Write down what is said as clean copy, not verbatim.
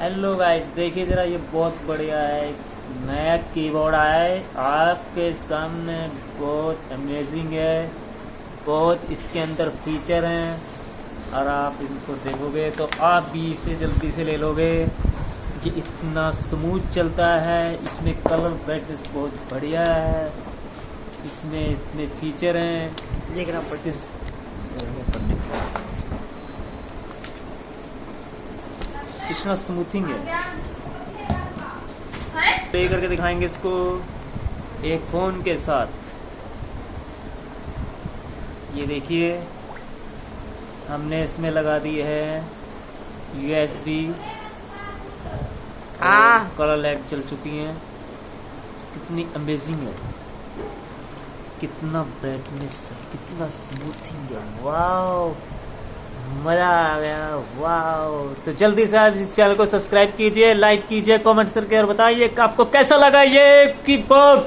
Hello guys, देखिए जरा, ये बहुत बढ़िया है। नया कीबोर्ड आया है आपके सामने, बहुत अमेजिंग है। बहुत इसके अंदर फीचर हैं और आप इनको देखोगे तो आप भी इसे जल्दी से ले लोगे। ये इतना स्मूथ चलता है, इसमें कलर ब्राइटनेस बहुत बढ़िया है, इसमें इतने फीचर हैं। ये ग्राम इसके कितना स्मूथिंग है। प्ले करके दिखाएंगे इसको एक फ़ोन के साथ। ये देखिए, हमने इसमें लगा दी है USB और कलर लाइट चल चुकी हैं। कितनी अमेजिंग है, कितना ब्राइटनेस है, कितना स्मूथिंग है। वाओ, मजा आ गया। वाओ, तो जल्दी से आप इस चैनल को सब्सक्राइब कीजिए, लाइक कीजिए, कमेंट्स करके और बताइए कि आपको कैसा लगा ये कीबोर्ड।